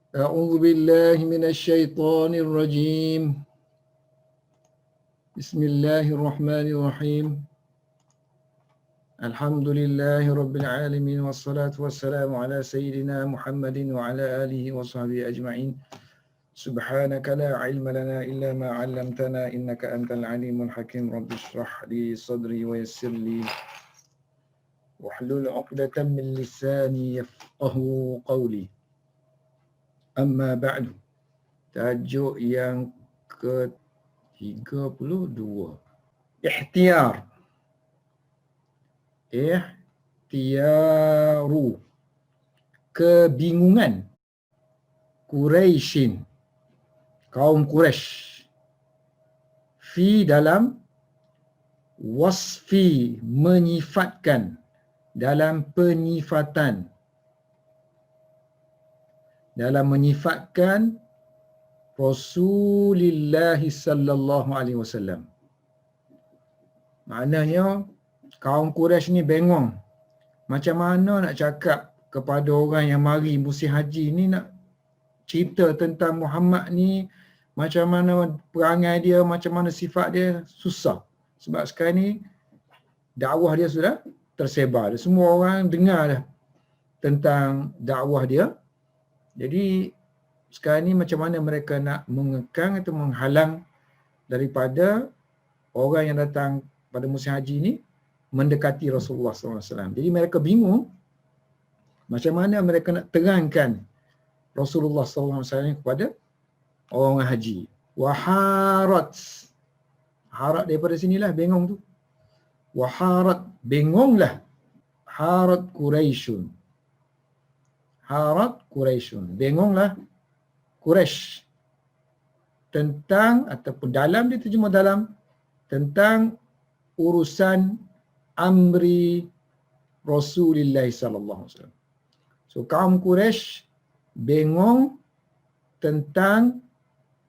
أعوذ بالله من الشيطان الرجيم. بسم الله الرحمن الرحيم. الحمد لله رب العالمين والصلاة والسلام على سيدنا محمد وعلى آله وصحبه أجمعين. سبحانك لا علم لنا إلا ما علمتنا إنك أنت العليم الحكيم. رب اشرح لي صدري ويسر لي واحلل عقدة من لساني يفقه قولي. Amma ba'du. Tajuk yang ke-32. Ihtiyar. Ihtiyaru. Kebingungan. Quraisyin. Kaum Quraisy. Fi dalam wasfi menyifatkan. Dalam penyifatan. Dalam menyifatkan Rasulullah sallallahu alaihi wasallam. Maknanya kaum Quraisy ni bengong. Macam mana nak cakap kepada orang yang mari musim haji ni, nak cerita tentang Muhammad ni, macam mana perangai dia, macam mana sifat dia, susah. Sebab sekarang ni dakwah dia sudah tersebar. Semua orang dengar dah tentang dakwah dia. Jadi sekarang ni macam mana mereka nak mengekang atau menghalang daripada orang yang datang pada musim haji ni mendekati Rasulullah SAW. Jadi mereka bingung macam mana mereka nak terangkan Rasulullah SAW kepada orang haji. Waharat. Harat daripada sinilah bengong tu. Waharat, bengonglah. Harat Quraisyun. Harat Quraisyun. Bengonglah Quraisy tentang, ataupun dalam, dia terjemah dalam, tentang urusan amri Rasulullah sallallahu alaihi wasallam. So kaum Quraisy bengong tentang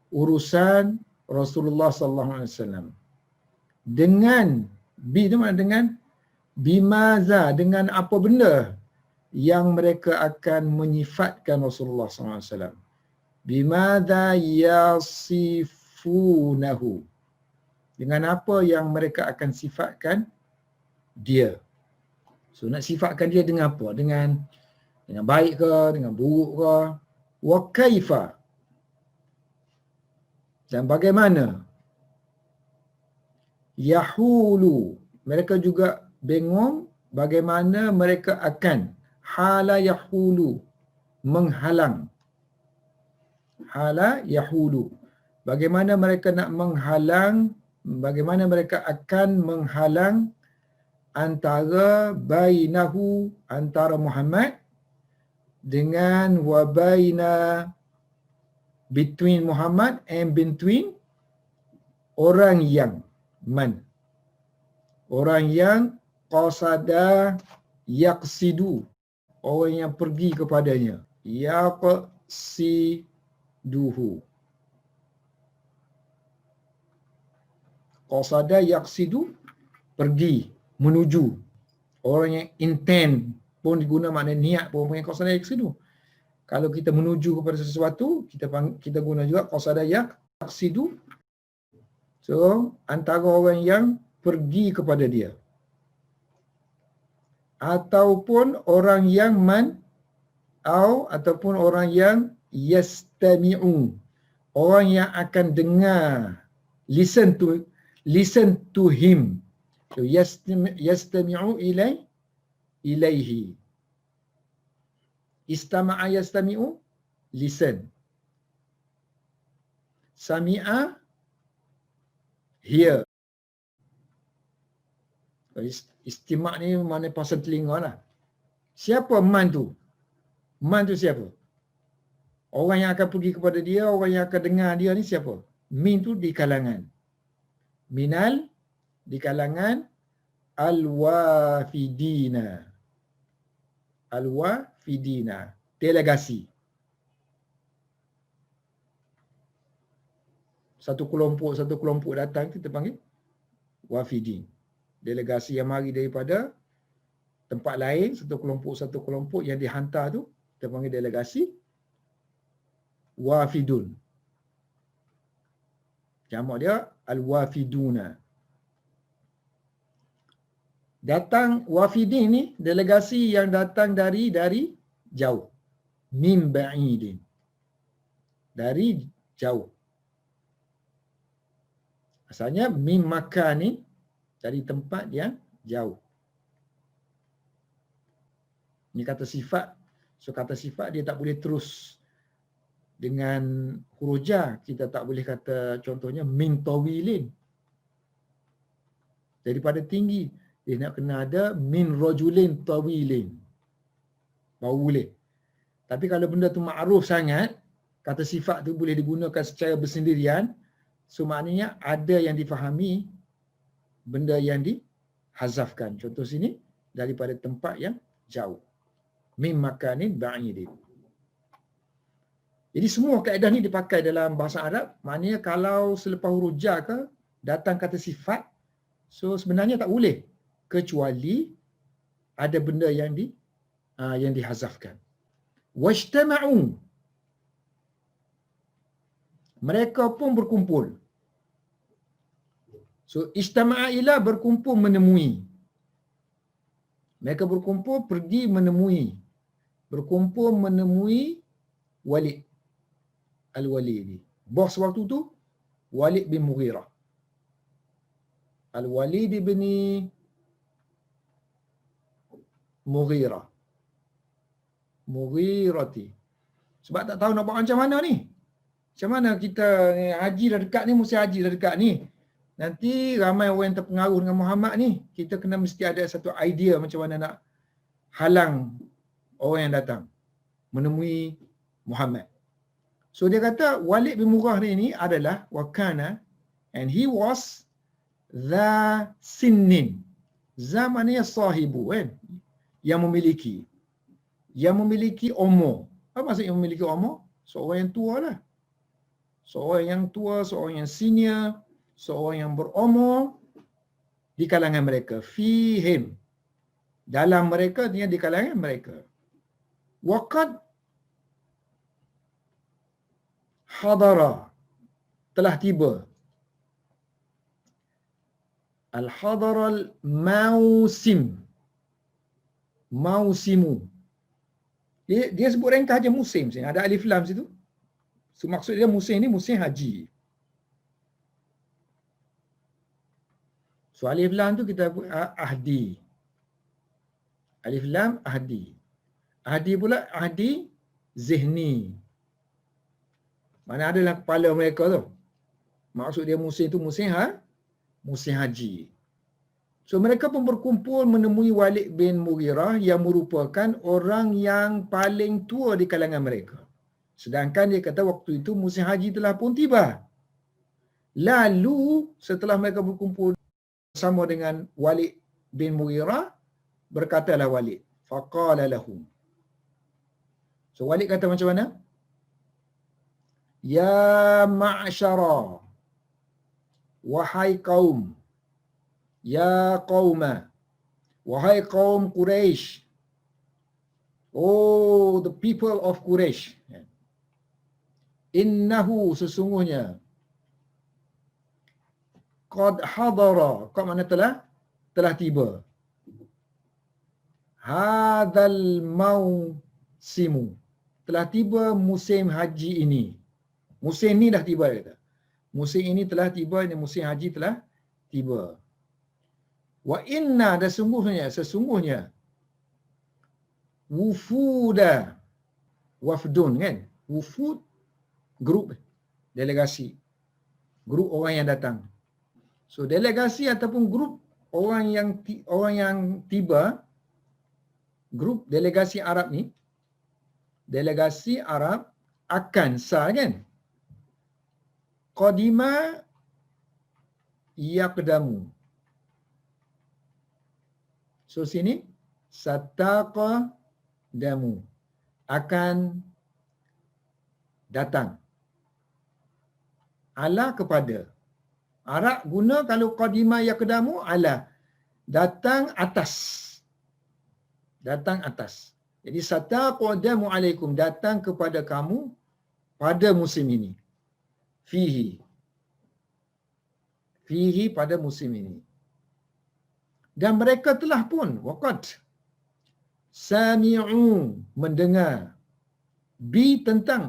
urusan Rasulullah sallallahu alaihi wasallam. Dengan dengan bimaza, dengan apa benda yang mereka akan menyifatkan Rasulullah SAW. Bimadha yasifunahu. Dengan apa yang mereka akan sifatkan dia. So nak sifatkan dia dengan apa? Dengan baik ke, dengan buruk ke? Wa kaifa. Dan bagaimana? Yahulu. Mereka juga bengong bagaimana mereka akan hala yahulu, menghalang. Hala yahulu. Bagaimana mereka nak menghalang, bagaimana mereka akan menghalang antara bainahu, antara Muhammad dengan wa baina, between Muhammad and between orang yang orang yang qasada yaqsidu, orang yang pergi kepadanya. Yaqsiduhu. Qasada yaqsidu, pergi, menuju. Orang yang intend pun diguna makna niat pun punya qasada yaqsidu. Kalau kita menuju kepada sesuatu, kita guna juga qasada yaqsidu. So, antara orang yang pergi kepada dia. Ataupun orang yang ataupun orang yang yastami'u, orang yang akan dengar, listen to him. So yastami'u ilaihi. Istama'a yastami'u, listen. Sami'a, hear. Istimak ni mana pasal telinga lah. Siapa man tu? Man tu siapa? Orang yang akan pergi kepada dia, orang yang akan dengar dia ni siapa? Min tu di kalangan. Minal, di kalangan al-wafidina. Al-wafidina, delegasi. Satu kelompok datang, kita panggil wafidin. Delegasi yang mari daripada tempat lain, satu kelompok yang dihantar tu, kita panggil delegasi. wafidun. Jamak dia al-wafiduna. Datang wafidin ni delegasi yang datang dari jauh. Min ba'idin. Dari jauh. Asalnya min makan ni dari tempat yang jauh. Ini kata sifat. So kata sifat dia tak boleh terus dengan huruf jar. Kita tak boleh kata contohnya min tawilin. Daripada tinggi. Dia nak kena ada min rajulin tawilin. Baru boleh. Tapi kalau benda tu ma'ruf sangat, kata sifat tu boleh digunakan secara bersendirian. So maknanya ada yang difahami, benda yang dihazafkan. Contoh sini, daripada tempat yang jauh. Min makanin ba'idin. Jadi semua kaedah ni dipakai dalam bahasa Arab. Maknanya kalau selepas huruf jar ke, datang kata sifat, so sebenarnya tak boleh. Kecuali ada benda yang dihazafkan. Wajtama'u. Mereka pun berkumpul. So ijtama'a ila berkumpul menemui. Mereka berkumpul pergi menemui. Berkumpul menemui Walid. Al-Walid. Bos waktu tu Walid bin Mughirah. Al-Walid bin Mughirah. Mughirati. Sebab tak tahu nak buat macam mana ni. Macam mana kita haji dah dekat ni, mesti haji dah dekat ni. Nanti ramai orang yang terpengaruh dengan Muhammad ni. Kita kena mesti ada satu idea macam mana nak halang orang yang datang menemui Muhammad. So dia kata Walid bin Mughirah ni adalah wakana, and he was the sinnin. Za maknanya sahibu kan. Yang memiliki umur. Apa maksudnya memiliki umur? Seorang yang tua lah. Seorang yang tua, seorang yang senior, seorang yang berumur di kalangan mereka. Fihim. Dalam mereka, dia di kalangan mereka. Waqad hadara. Telah tiba. Al-hadaral mausim. Mausimu. Dia sebut ringkas aja musim. Ada alif lam situ. So, maksud dia musim ni musim haji. So alif lam tu kita ahdi. Alif lam ahdi. Ahdi pula ahdi zihni. Mana ada dalam kepala mereka tu. Maksud dia musim tu musim haji. So mereka pun berkumpul menemui Walid bin Mughirah yang merupakan orang yang paling tua di kalangan mereka. Sedangkan dia kata waktu itu musim haji telah pun tiba. Lalu setelah mereka berkumpul bersama dengan Walid bin Mughirah, berkatalah Walid, faqala lahum. So Walid kata macam mana? Ya ma'syara, wahai kaum, ya qauma, wahai kaum Quraisy. Oh, the people of Quraisy. Innahu sesungguhnya qad hadara, qad mana telah tiba. Hadzal mausimu, telah tiba musim haji ini. Musim ni dah tiba kata. Musim ini telah tiba, ini musim haji telah tiba. Wa inna, dan sesungguhnya wufuda, wafdun kan, wufud grup, delegasi, grup orang yang datang. So delegasi ataupun grup orang yang tiba, grup delegasi Arab ni, delegasi Arab akan kan, qadima yaqdamu. So sini sataqa damu, akan datang. Ala kepada. Arab guna kalau qadima yaqdamu ala, datang atas. Datang atas. Jadi sataqa damu alaikum, datang kepada kamu pada musim ini. Fihi pada musim ini. Dan mereka telah pun waqad sami'u mendengar bi tentang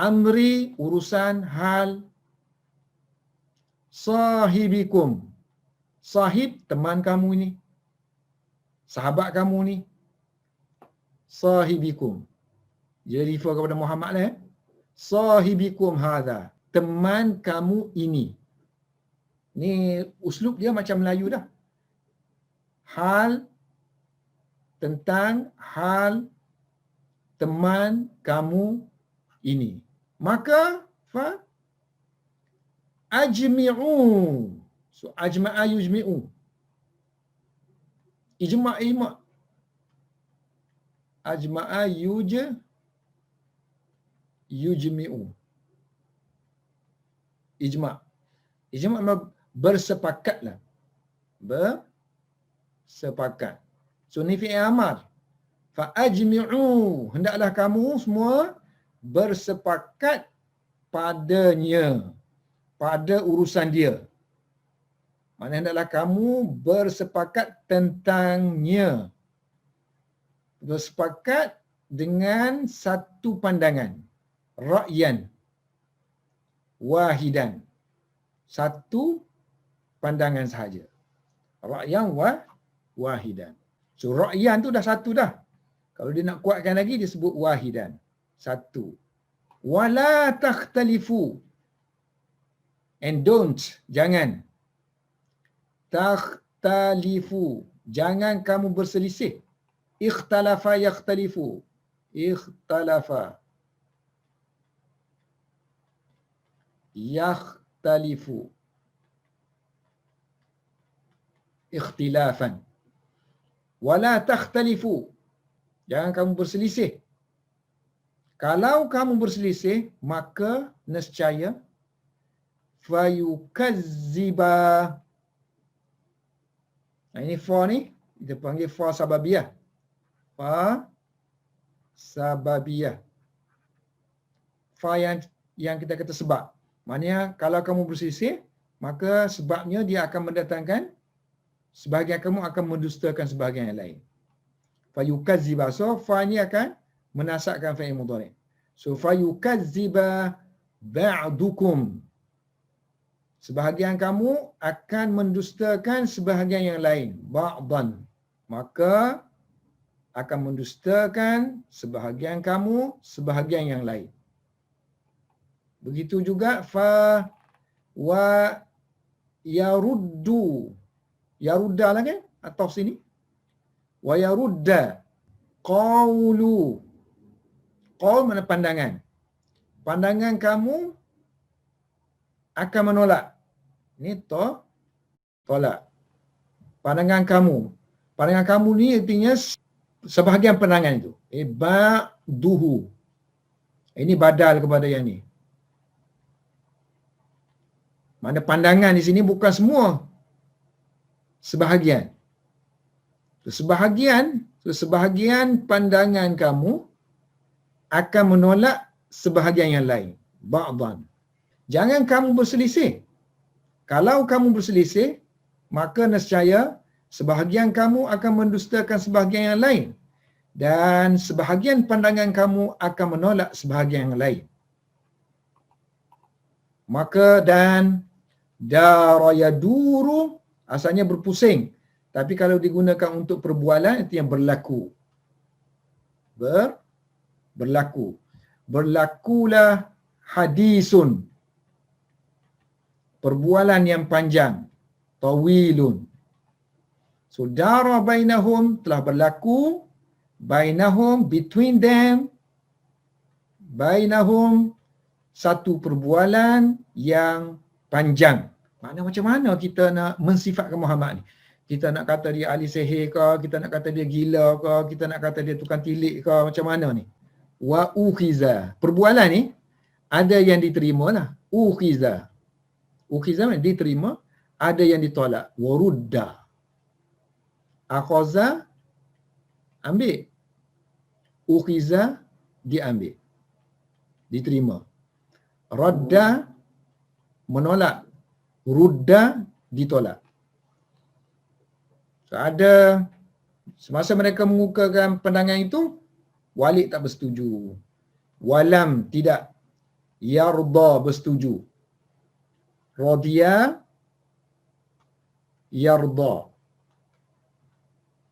amri urusan hal sahibikum. Sahib teman kamu ini. Sahabat kamu ni. Sahibikum. Dia refer kepada Muhammad lah. Sahibikum hadha. Teman kamu ini. Ni uslub dia macam Melayu dah. Hal tentang hal teman kamu ini. Maka fa ajmi'u. So ajma'a yujmi'u. Ijma'. Ajma'a yujmi'u. Ijma'. Ijma' bersepakatlah. Bersepakat. So ni fi'il amar. Fa ajmi'u. Hendaklah kamu semua bersepakat padanya. Pada urusan dia. Maksudnya hendaklah kamu bersepakat tentangnya. Bersepakat dengan satu pandangan. Ra'yan. Wahidan. Satu pandangan sahaja. Ra'yan wahidan. So ra'yan tu dah satu dah. Kalau dia nak kuatkan lagi dia sebut wahidan. Satu. Wala takhtalifu. And don't. Jangan. Takhtalifu. Jangan kamu berselisih. Ikhtalafa yakhtalifu. Ikhtalafa. Yakhtalifu. Ikhtilafan. Wala takhtalifu. Jangan kamu berselisih. Kalau kamu berselisih, maka nescaya fayukazziba. Nah, ini fa ni, kita panggil fa sababiyah. Fa sababiyah. Fa yang kita kata sebab. Maksudnya, kalau kamu berselisih, maka sebabnya dia akan mendatangkan sebahagian kamu akan mendustakan sebahagian yang lain. Fayukazziba. So, fa ni akan menasakkan fa'il mudhari'. So, fayukazziba ba'dukum. Sebahagian kamu akan mendustakan sebahagian yang lain. Ba'dan. Maka akan mendustakan sebahagian kamu, sebahagian yang lain. Begitu juga fa wa yaruddu. Yarudda lah kan? Atau sini. Wa yarudda. Qawlu. Qawl mana pandangan. Pandangan kamu akan menolak. Ini tolak. Pandangan kamu. Pandangan kamu ni artinya sebahagian pandangan itu. Ba'duhu. Ini badal kepada yang ni. Mana pandangan di sini bukan semua. Sebahagian. Sebahagian pandangan kamu akan menolak sebahagian yang lain. Ba'dan. Jangan kamu berselisih. Kalau kamu berselisih, maka nescaya sebahagian kamu akan mendustakan sebahagian yang lain. Dan sebahagian pandangan kamu akan menolak sebahagian yang lain. Maka dan dara yaduru asalnya berpusing. Tapi kalau digunakan untuk perbualan, itu yang berlaku. Berlaku. Berlakulah hadisun. Perbualan yang panjang. Tawilun. So, dara bainahum telah berlaku. Bainahum, between them. Bainahum, satu perbualan yang panjang. Maknanya macam mana kita nak mensifatkan Muhammad ni? Kita nak kata dia ahli sihir ke? Kita nak kata dia gila ke? Kita nak kata dia tukang tilik ke? Macam mana ni? Wa ukhiza. Perbualan ni, ada yang diterima lah. Ukhiza. Ukhiza mana? Diterima. Ada yang ditolak. Warudda. Akhaza, ambil. Ukhiza, diambil. diterima. Radda menolak, rudda ditolak. So, ada semasa mereka mengukakan pandangan itu, Walid tak bersetuju. Walam tidak. Yarda bersetuju. Radhiya yarda.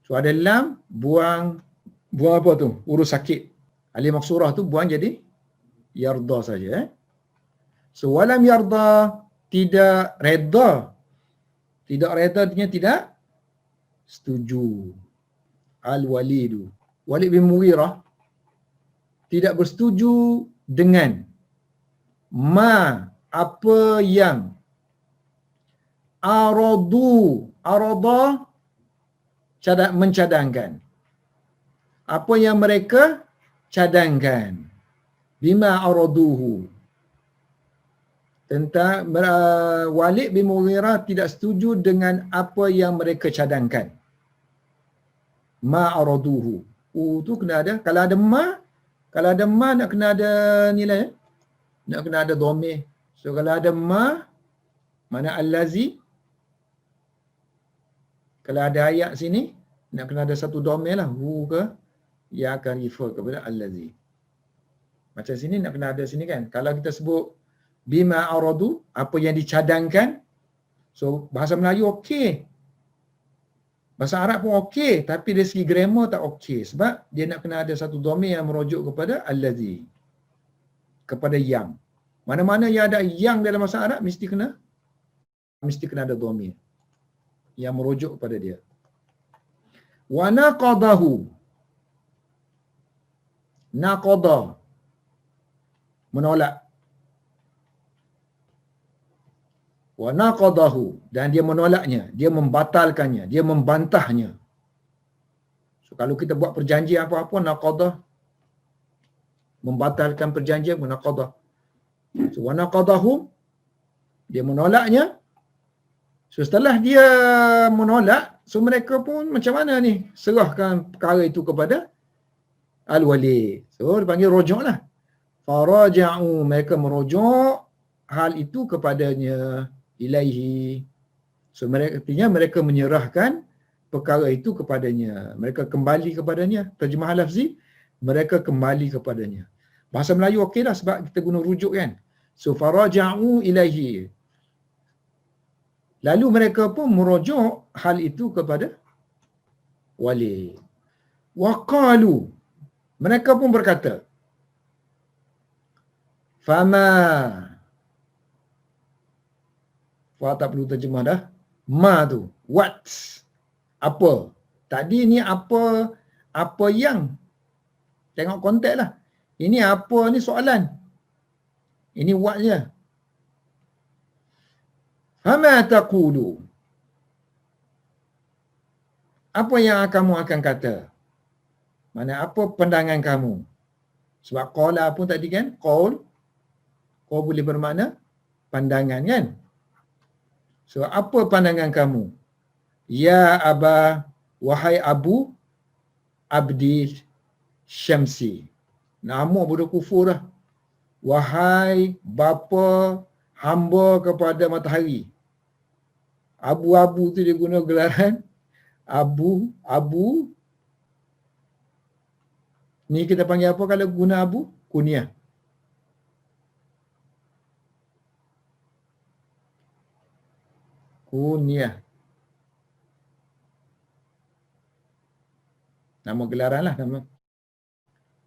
So ada lam, buang apa tu? Urus sakit. Alif maksurah tu buang jadi yarda saja. So walam yarda, tidak redha. Tidak redha artinya tidak setuju. Al-Walidu. Walid bin Mughirah tidak bersetuju dengan apa yang arada mencadangkan. Apa yang mereka cadangkan. Bima araduhu. Tentang Walid bin Mughirah tidak setuju dengan apa yang mereka cadangkan. Ma araduhu. Tu kena ada. Kalau ada ma nak kena ada nilai. Nak kena ada dhamir. So kalau ada ma, mana allazi. Kalau ada ayat sini, nak kena ada satu dhamir lah. Hu ke, yang akan refer kepada allazi. Macam sini nak kena ada sini kan. Kalau kita sebut bima aradu, apa yang dicadangkan. So bahasa Melayu okey. Bahasa Arab pun okey. Tapi dari segi grammar tak okey. Sebab dia nak kena ada satu dhamir yang merujuk kepada allazi. Kepada yang. Mana-mana yang ada yang dalam bahasa Arab mesti kena ada dhamir yang merujuk kepada dia. Wa naqadahu. Naqada menolak. Wa naqadahu, dan dia menolaknya, dia membatalkannya, dia membantahnya. So kalau kita buat perjanjian apa-apa, naqadah membatalkan perjanjian, naqadah. So wa naqadahu, dia menolaknya. So setelah dia menolak, so mereka pun macam mana ni? Serahkan perkara itu kepada Al-Walid. So dipanggil rujuk lah. Faraja'u, mereka merujuk hal itu kepadanya, ilaihi. So artinya mereka menyerahkan perkara itu kepadanya. Mereka kembali kepadanya. Terjemahan lafzi, mereka kembali kepadanya. Bahasa Melayu okey lah sebab kita guna rujuk kan. So faraja'u ilaihi. Lalu mereka pun merujuk hal itu kepada Walid. Waqalu, mereka pun berkata, Fama. Fa tak perlu terjemah dah. Ma tu. What? Apa? Tadi ni apa yang? Tengok konteks lah. Ini apa ni soalan. Ini what je. Fama taqulu. Apa yang kamu akan kata? Mana apa pandangan kamu? Sebab qala pun tadi kan, qaul boleh bermakna pandangan kan? So apa pandangan kamu? Ya Aba, wahai Abu Abdi Syamsi. Nama budak kufur dah. Wahai bapa hamba kepada matahari. Abu-abu tu dia guna gelaran Abu. Ni kita panggil apa kalau guna Abu? Kunyah. Kunyah. Nama gelaran lah nama.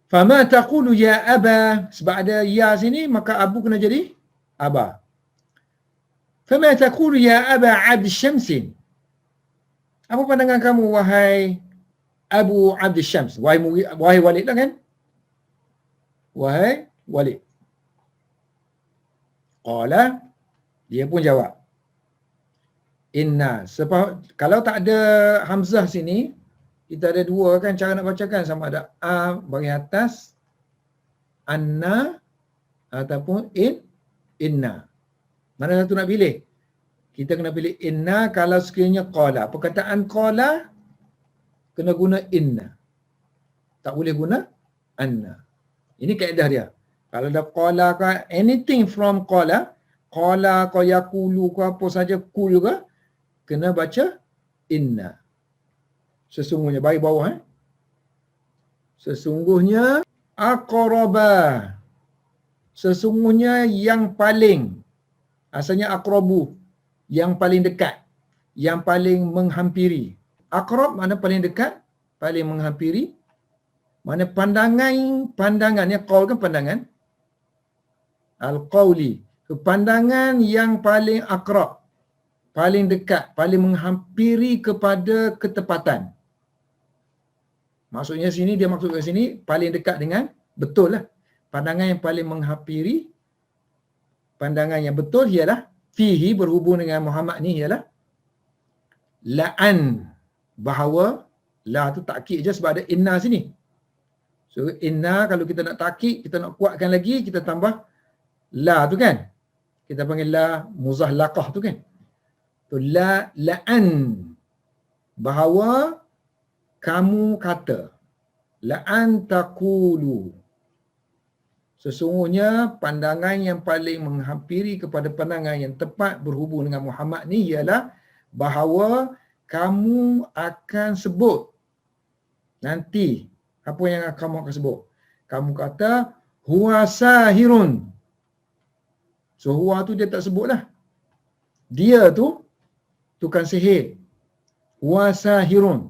Fama taqulu ya Aba. Sebab ada ya sini, maka Abu kena jadi Aba. Fama taqulu ya Aba Abdi Syamsin. Apa pandangan kamu wahai Abu Abdi Syams? Wahai Walid lah kan? Wahai Walid. Qala, dia pun jawab. Inna. Kalau tak ada hamzah sini, kita ada dua kan cara nak bacakan, sama ada a bahagian atas, anna ataupun inna. Mana satu nak pilih? Kita kena pilih inna kalau sekiranya qala. Perkataan qala kena guna inna. Tak boleh guna anna. Ini kaedah dia. Kalau dah qala ke anything from qala ke yaqulu ke apa saja kul ke, kena baca inna. Sesungguhnya, baris bawah Sesungguhnya aqraba. Sesungguhnya yang paling. Asalnya aqrabu, yang paling dekat, yang paling menghampiri. Aqrab mana paling dekat, paling menghampiri. Mana pandangan ya, qaul kan pandangan. Al-qawli, pandangan yang paling aqrab, paling dekat, paling menghampiri kepada ketepatan. Maksudnya sini, dia maksud kat sini paling dekat dengan betul lah. Pandangan yang paling menghampiri, pandangan yang betul ialah fihi, berhubung dengan Muhammad ni ialah la'an, bahawa la tu takkid je sebab ada inna sini. So inna kalau kita nak takkid, kita nak kuatkan lagi, kita tambah la tu kan. Kita panggil la muzahlaqah tu kan. Tu la la'an, bahawa kamu kata, la'an taqulu, sesungguhnya pandangan yang paling menghampiri kepada pandangan yang tepat berhubung dengan Muhammad ni ialah bahawa kamu akan sebut nanti. Apa yang kamu akan sebut? Kamu kata huwa sahirun. So huwa tu dia tak sebutlah. Dia tu tukang sihir. Huwa sahirun.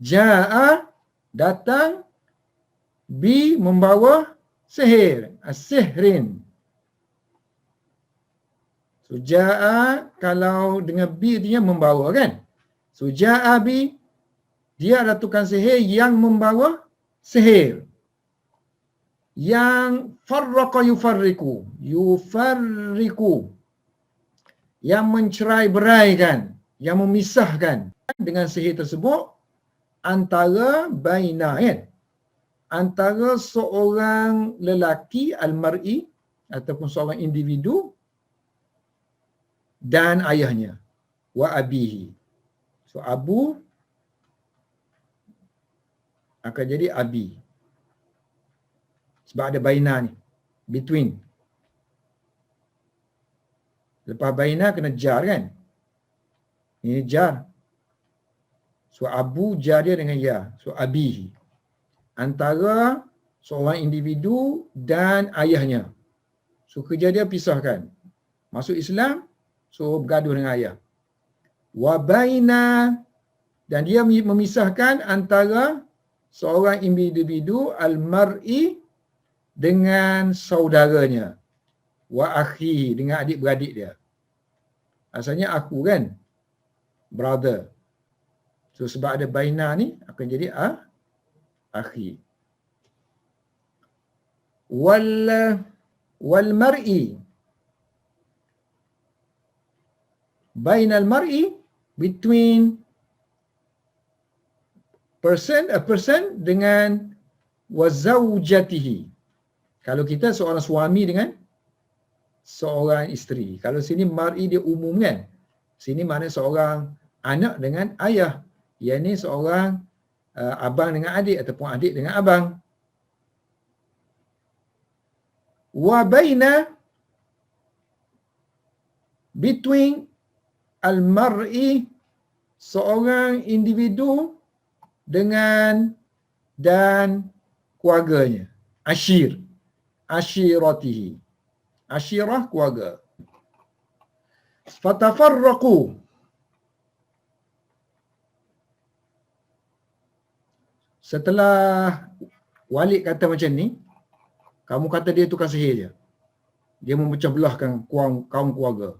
Ja'a, datang, bi, membawa sihir, as-sihrin. So ja'a kalau dengan bi dia membawa kan. So ja'a bi, dia adalah tukang sihir yang membawa sihir. Yang farraqa yufarriku, yang mencerai-beraikan, yang memisahkan dengan sihir tersebut antara baina kan, antara seorang lelaki al-mar'i ataupun seorang individu dan ayahnya, wa abihi. So abu akan jadi abi sebab ada baina ni, between. Lepas baina kena jar kan, ini jar. So abu jar dia dengan ya. So abihi, antara seorang individu dan ayahnya. So kerja dia pisahkan. Masuk Islam, so bergaduh dengan ayah. Wa baina, dan dia memisahkan antara seorang individu al-mar'i dengan saudaranya. Wa akhihi, dengan adik-beradik dia. Asalnya aku kan, brother. So sebab ada baina ni akan jadi akhi. Wal mar'i, bainal mar'i, between a person dengan wazaujatihi. Kalau kita seorang suami dengan seorang isteri. Kalau sini mar'i dia umum kan. Sini mana seorang anak dengan ayah. Yang ni seorang abang dengan adik ataupun adik dengan abang. Wa baina, between al-mar'i, seorang individu dengan dan keluarganya. Ashiratihi. Ashirah, keluarga. Fatafarraqu, setelah Walid kata macam ni, kamu kata dia tukang sihir je. Dia memecah belahkan kaum keluarga.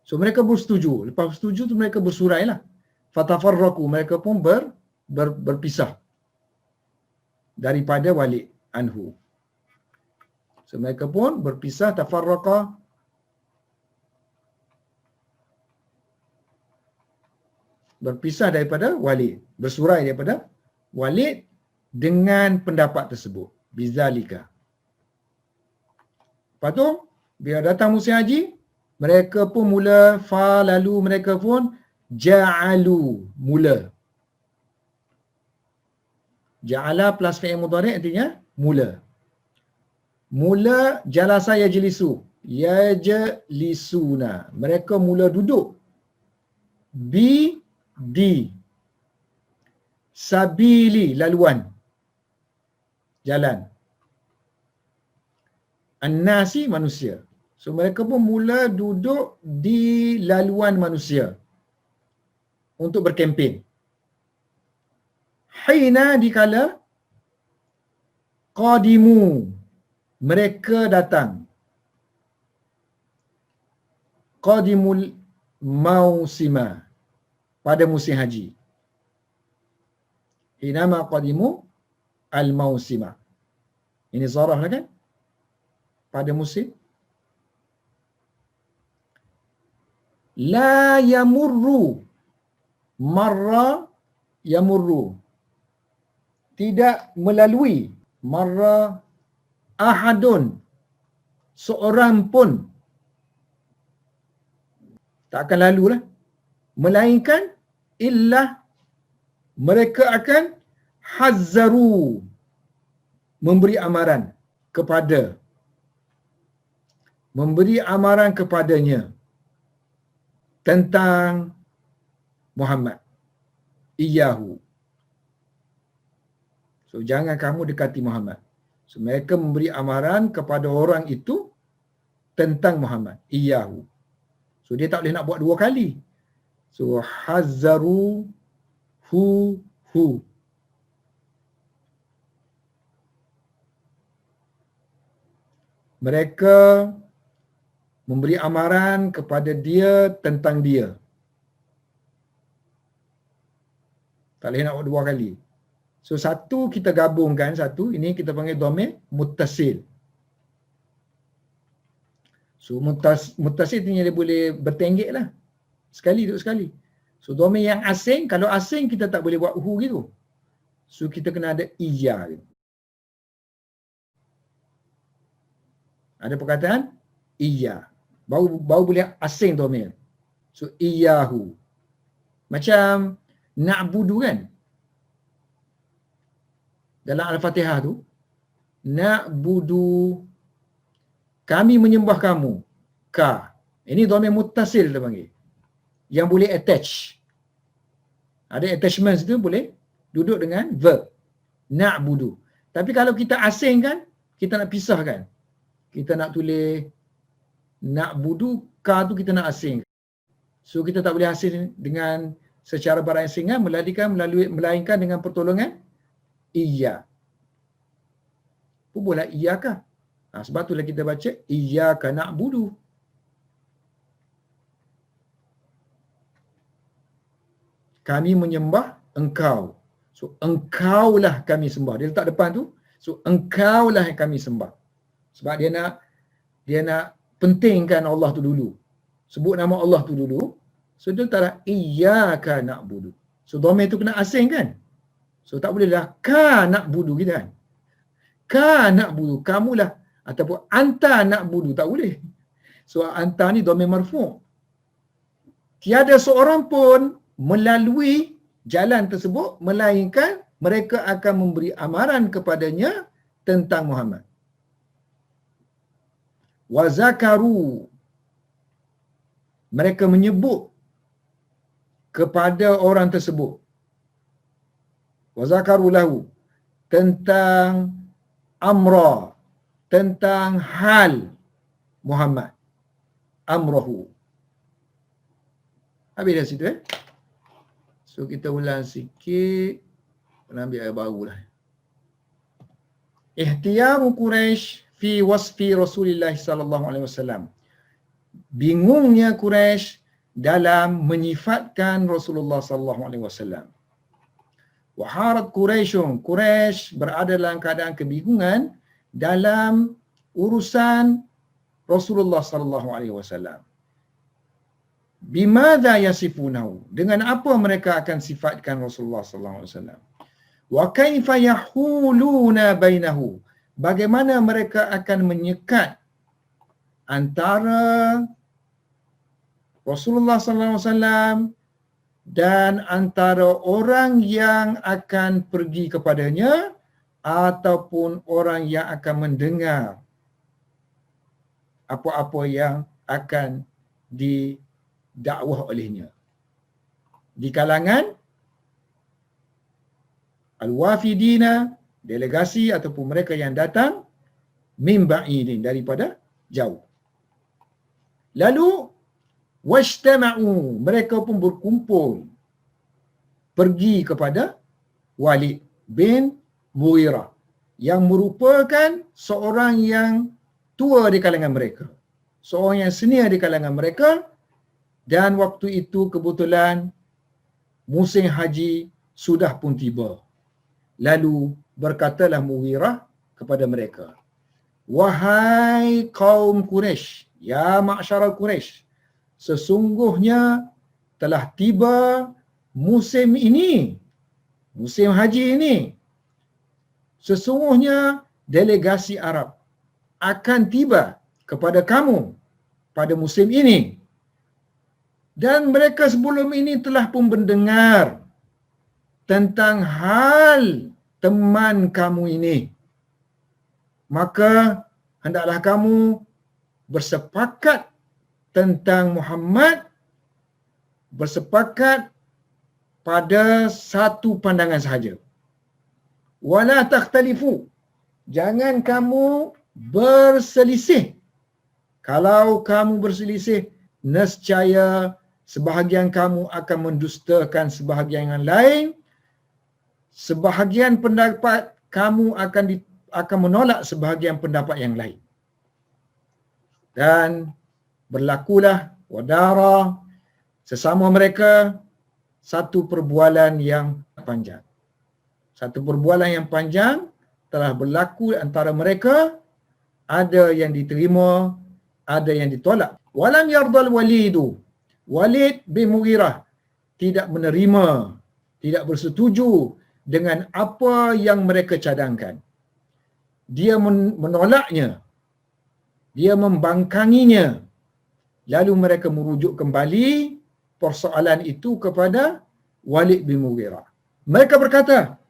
So mereka bersetuju. Lepas bersetuju tu mereka bersurai lah. Fatafarraqu, mereka pun berpisah daripada Walid anhu. So mereka pun berpisah, tafarraqa, berpisah daripada Walid, bersurai daripada Walid dengan pendapat tersebut. Bizalika. Lepas tu, bila datang musim haji, mereka pun mula, lalu mereka pun ja'alu, mula. Ja'ala plus fi'il mudhari' artinya mula. Mula jalasa yajlisu. Yajlisuna. Mereka mula duduk. Bi, di. Sabili, laluan. Jalan. An-nasi, manusia. So mereka pun mula duduk di laluan manusia untuk berkempen. Hina, dikala qadimu, mereka datang. Qadimul mausima, pada musim haji. Hinama qadimu al-mausima. Ini zarah lah kan? Pada musim. La yamurru, marra yamurru, tidak melalui, marra ahadun, seorang pun tak akan lalu lah, melainkan illa mereka akan hazzaru, memberi amaran kepadanya tentang Muhammad. Iyahu. So jangan kamu dekati Muhammad. So mereka memberi amaran kepada orang itu tentang Muhammad. Iyahu. So dia tak boleh nak buat dua kali. So hazzaru hu. Mereka memberi amaran kepada dia tentang dia. Tak boleh nak buat dua kali. So satu kita gabungkan, satu ini kita panggil dhamir muttasil. So muttasil ni dia boleh bertenggek lah. Sekali duduk sekali. So dhamir yang asing, kalau asing kita tak boleh buat hu gitu. So kita kena ada iya gitu. Ada perkataan iya. Baru boleh asing dhamir. So iyahu. Macam na'budu kan? Dalam Al-Fatihah tu, na'budu, kami menyembah kamu. Ka. Ini dhamir muttasil dia panggil. Yang boleh attach. Ada attachment tu boleh duduk dengan verb. Na'budu. Tapi kalau kita asingkan, kita nak pisahkan. Kita nak tulis na'budu, ka tu kita nak asing. So kita tak boleh asing dengan secara berasingan, melainkan dengan pertolongan iya. Pun boleh iyakah? Sebab itulah kita baca iyyaka na'budu. Kami menyembah engkau. So engkaulah kami sembah. Dia letak depan tu. So engkaulah yang kami sembah. Sebab dia nak pentingkan Allah tu dulu. Sebut nama Allah tu dulu. So dia letak iyyaka na'budu. So dhamir tu kena asing kan? So tak bolehlah ka na'budu kita kan? Ka na'budu, kamulah. Ataupun anta na'budu, tak boleh. So anta ni dhamir marfu'. Tiada seorang pun melalui jalan tersebut melainkan mereka akan memberi amaran kepadanya tentang Muhammad. Wa zakaru, mereka menyebut kepada orang tersebut. Wa zakaru lahu, tentang amra, tentang hal Muhammad. Amrahu. Habis dah situ So kita ulang sikit. Kita ambil ayat baru lah. Ihtiyaru Quraisy fi wasfi Rasulullah sallallahu alaihi wasallam. Bingungnya Quraisy dalam menyifatkan Rasulullah sallallahu alaihi wasallam. Wa harat Quraisy berada dalam keadaan kebingungan dalam urusan Rasulullah sallallahu alaihi wasallam. Bimadza yasifunahu, dengan apa mereka akan sifatkan Rasulullah sallallahu alaihi wasallam. Wa kaifa yahuluna bainahu, bagaimana mereka akan menyekat antara Rasulullah sallallahu alaihi wasallam dan antara orang yang akan pergi kepadanya ataupun orang yang akan mendengar apa-apa yang akan didakwah olehnya. Di kalangan al-wafidina, delegasi ataupun mereka yang datang min ba'idin, daripada jauh. Lalu wajtama'u, mereka pun berkumpul pergi kepada Walid bin Mughirah yang merupakan seorang yang tua di kalangan mereka, seorang yang senior di kalangan mereka, dan waktu itu kebetulan musim haji sudah pun tiba. Lalu berkatalah Mughirah kepada mereka, wahai kaum Quraisy, ya ma'syarul Quraisy, sesungguhnya telah tiba musim ini, musim haji ini. Sesungguhnya delegasi Arab akan tiba kepada kamu pada musim ini. Dan mereka sebelum ini telah pun mendengar tentang hal teman kamu ini. Maka hendaklah kamu bersepakat tentang Muhammad, bersepakat pada satu pandangan sahaja. Wala takhtalifu, jangan kamu berselisih. Kalau kamu berselisih, nescaya sebahagian kamu akan mendustakan sebahagian yang lain. Sebahagian pendapat kamu akan menolak sebahagian pendapat yang lain. Dan berlakulah wadara sesama mereka satu perbualan yang panjang. Satu perbualan yang panjang telah berlaku antara mereka, ada yang diterima, ada yang ditolak. Walam yardal walidu, Walid bin Mughirah tidak menerima, tidak bersetuju dengan apa yang mereka cadangkan. Dia menolaknya, dia membangkanginya. Lalu mereka merujuk kembali persoalan itu kepada Walid bin Mughirah. Mereka berkata,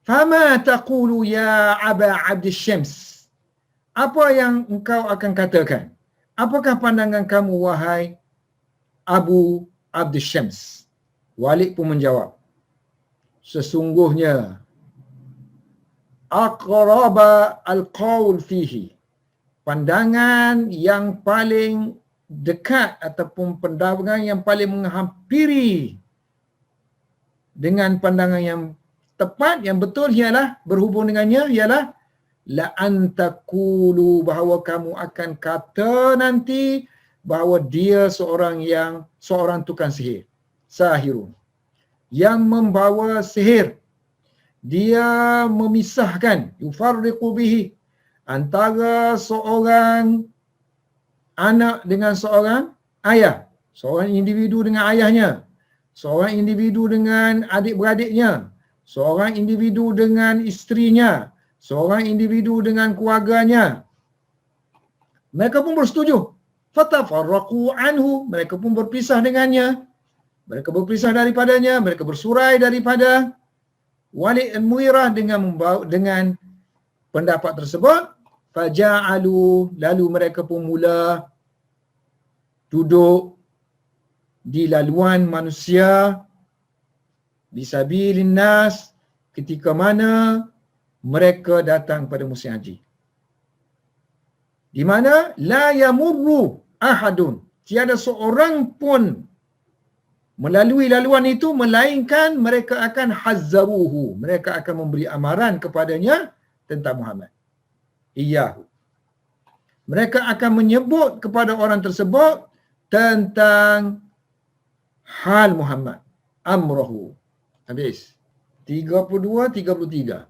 fama taqulu ya Aba Abdul Syams, apa yang engkau akan katakan? Apakah pandangan kamu wahai Abu Abdul Syams? Walid pun menjawab, sesungguhnya aqraba al-qawl fihi, pandangan yang paling dekat ataupun pandangan yang paling menghampiri dengan pandangan yang tepat, yang betul ialah berhubung dengannya ialah la antakulu, bahawa kamu akan kata nanti bahawa dia seorang tukang sihir, sahirun, yang membawa sihir. Dia memisahkan, yufarriqu bihi, antara seorang anak dengan seorang ayah, seorang individu dengan ayahnya, seorang individu dengan adik-beradiknya, seorang individu dengan isterinya, seorang individu dengan keluarganya. Mereka pun bersetuju. Fatafarraqu anhu, mereka pun berpisah dengannya. Mereka berpisah daripadanya, mereka bersurai daripada Walid bin Mughirah dengan pendapat tersebut. Faja'alu, lalu mereka pun mula duduk di laluan manusia, bisabilin nas, ketika mana mereka datang pada musim haji, di mana la yamurru ahadun, tiada seorang pun melalui laluan itu melainkan mereka akan hazzaruhu, mereka akan memberi amaran kepadanya tentang Muhammad. Iyahu, mereka akan menyebut kepada orang tersebut tentang hal Muhammad, amrahu. Habis 32, 33.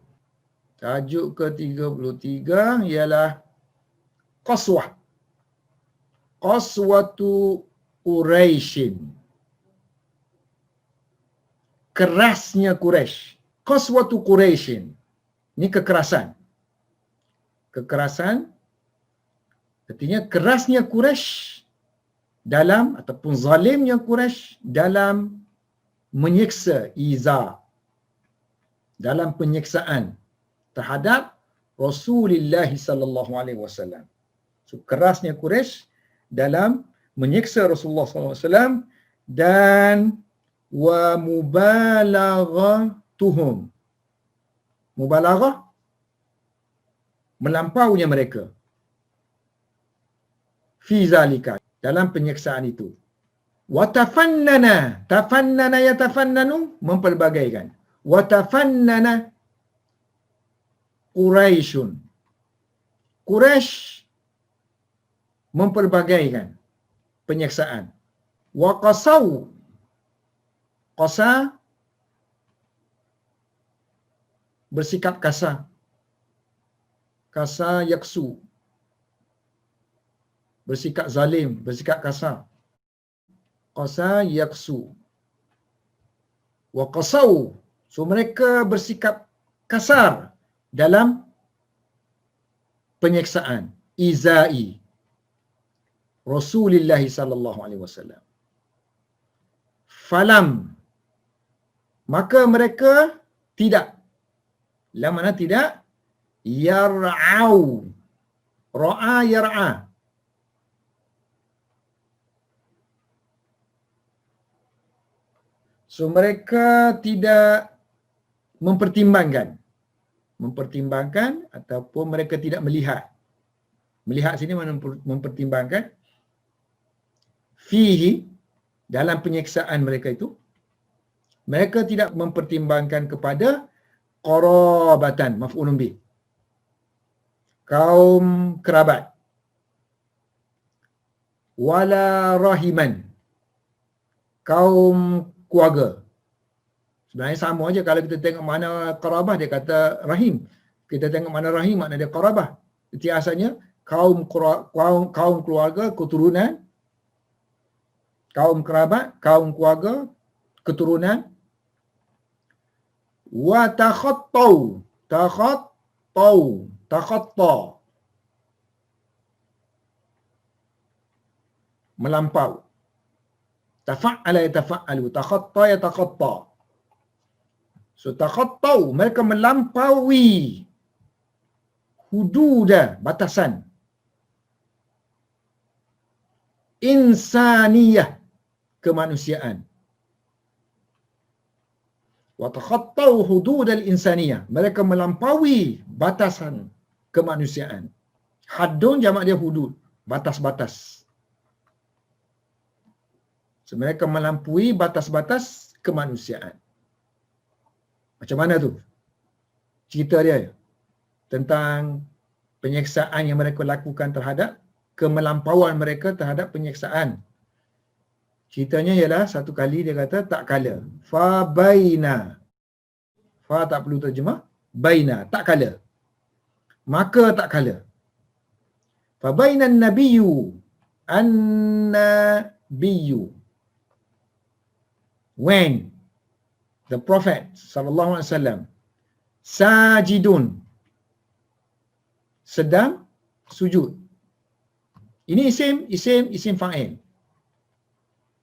Tajuk ke-33 ialah Qaswah, Qaswatu Quraisyin, kerasnya Quraisy. Qaswatu Quraisyin, ini kekerasan. Kekerasan artinya kerasnya Quraisy dalam, ataupun zalimnya Quraisy dalam menyiksa, iza, dalam penyiksaan terhadap Rasulullah sallallahu alaihi wasallam, So, kerasnya Quraisy dalam menyiksa Rasulullah SAW dan wa mubalaghatuhum. Mubalaghah, melampaunya mereka. Fi zalika, dalam penyiksaan itu. Wa tafannana, tafannana yatafannanu, mempelbagaikan. Wa tafannana Quraisyun. Quraisy mempelbagaikan penyiksaan. Wa qasau, qasa bersikap kasar. Kasar yaksu, bersikap zalim, bersikap kasar. Qasa yaksu. Wa qasau, so mereka bersikap kasar dalam penyiksaan, izai Rasulullah sallallahu alaihi wasallam. Falam, maka mereka tidak, lam mana tidak, yar'au, ra'a yar'a, so mereka tidak mempertimbangkan ataupun mereka tidak melihat. Melihat sini mana mempertimbangkan. Fihi, dalam penyiksaan mereka itu, mereka tidak mempertimbangkan kepada qarabatan, maf'ulun bih, kaum kerabat, wala rahiman, kaum keluarga. Sebenarnya sama aja, kalau kita tengok mana qarabah dia kata rahim. Kita tengok mana rahim makna dia qarabah. Biasanya kaum keluarga, keturunan, kaum kerabat, kaum keluarga, keturunan. Wa takhattau, takhatta, melampau. Tafa'ala yatafa'alu, takhatta yatakhatta. So takhattau, mereka melampaui hududa, batasan insaniyah, kemanusiaan. Wa takhattau hududal insaniyah, mereka melampaui batasan kemanusiaan. Haddun jamak dia hudud, batas-batas. So, mereka melampaui batas-batas kemanusiaan. Macam mana tu? Cerita dia tentang penyiksaan yang mereka lakukan terhadap, kemelampauan mereka terhadap penyiksaan. Ceritanya ialah satu kali dia kata tak kala. Fa baina. Fa tak perlu terjemah. Baina, tak kala. Maka tak kala. Fa baina an-nabiyyu an-nabiyyu. When the Prophet sallallahu alaihi wasallam sajidun, sedang sujud. Ini isim fa'il.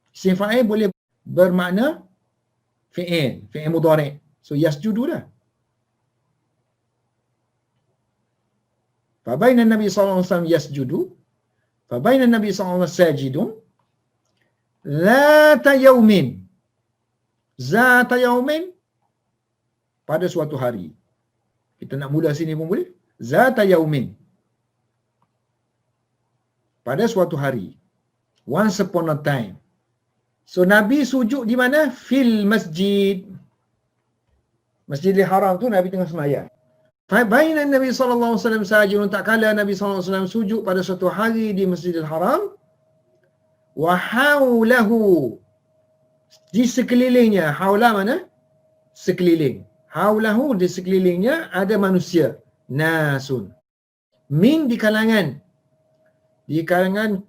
Isim fa'il boleh bermakna fi'il mudhari'. So yasjudu dah. Fa baina Nabi sallallahu alaihi wasallam yasjudu, fa baina Nabi sallallahu alaihi wasallam sajidun, zata yaumin. Zata yaumin, pada suatu hari. Kita nak mula sini pun boleh. Zata yaumin, pada suatu hari. Once upon a time. So Nabi sujud di mana? Fil masjid. Masjidil Haram tu Nabi tengah sembahyang. Baina Nabi sallallahu alaihi wasallam sajidun, tak kala Nabi sallallahu alaihi wasallam sujud pada suatu hari di Masjidil Haram. Wa haulahu, di sekelilingnya. Haula mana? Sekeliling. Haulahu, di sekelilingnya ada manusia. Nasun. Min, di kalangan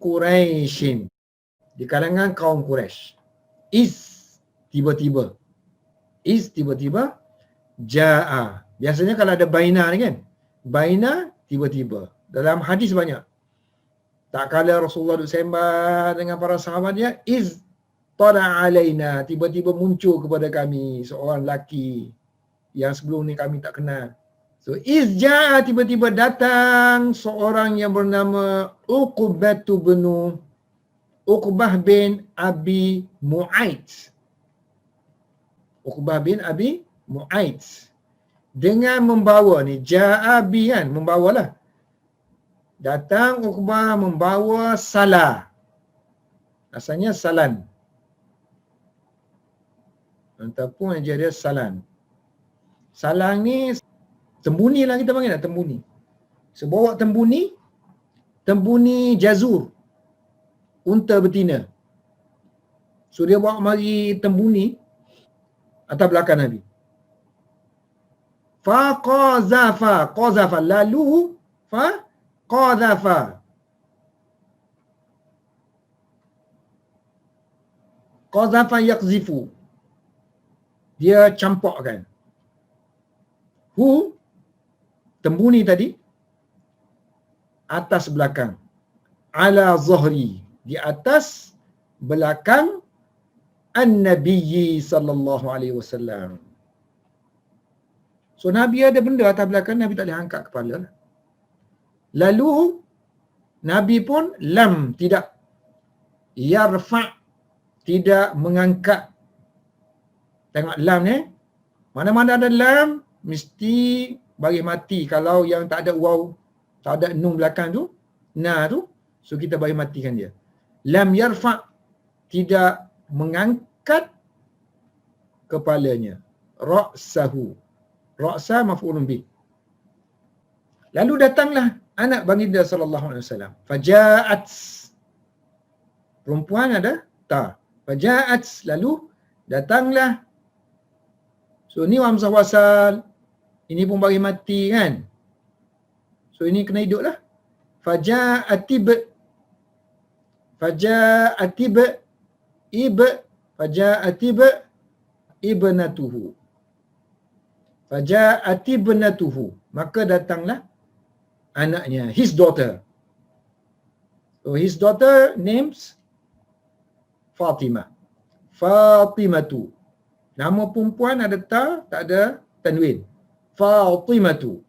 Quraisyin, di kalangan kaum Quraisy. Is, tiba-tiba. Ja'a. Biasanya kalau ada baina ni kan, baina tiba-tiba. Dalam hadis banyak. Tak kala Rasulullah duduk sembah dengan para sahabat dia, iz tala alaina, tiba-tiba muncul kepada kami seorang lelaki yang sebelum ni kami tak kenal. So So izja'a tiba-tiba datang seorang yang bernama Uqbah bin Abi Mu'ayt. Uqbah bin Abi Mu'ayt dengan membawa ni ja'a bi kan, membawalah. Datang Uqbah membawa salah. Asalnya salan. Ataupun aja dia salan. Salang ni tembuni lah kita panggil, tembuni. So bawa tembuni jazur, unta betina. So dia bawa mari tembuni atas belakang Nabi. Qazafa lalu qazafa yaqzifu, dia campakkan. Tembuni tadi atas belakang, ala zahri, di atas belakang an-nabiyyi sallallahu alaihi wasallam. So Nabi ada benda atas belakang, Nabi tak boleh angkat kepala. Lalu Nabi pun tidak yarfa', tidak mengangkat. Tengok lam ni, mana-mana ada lam mesti bagi mati. Kalau yang tak ada waw, tak ada nun belakang tu, tu, so kita bagi matikan dia. Lam yarfa', tidak mengangkat kepalanya. Ra'sahu, ra'sa maf'ulun bih. Lalu datanglah anak baginda sallallahu alaihi wasallam. Faja'at, perempuan ada ta. Faja'at, lalu datanglah. So ni hamzah wasal, ini pun bagi mati kan. So ini kena hidup lah. Faja'atib ibnatuhu. Faja'atibnatuhu, maka datanglah anaknya, his daughter. So his daughter names Fatimatu. Nama perempuan ada ta, tak ada tanwin. Fatimatu.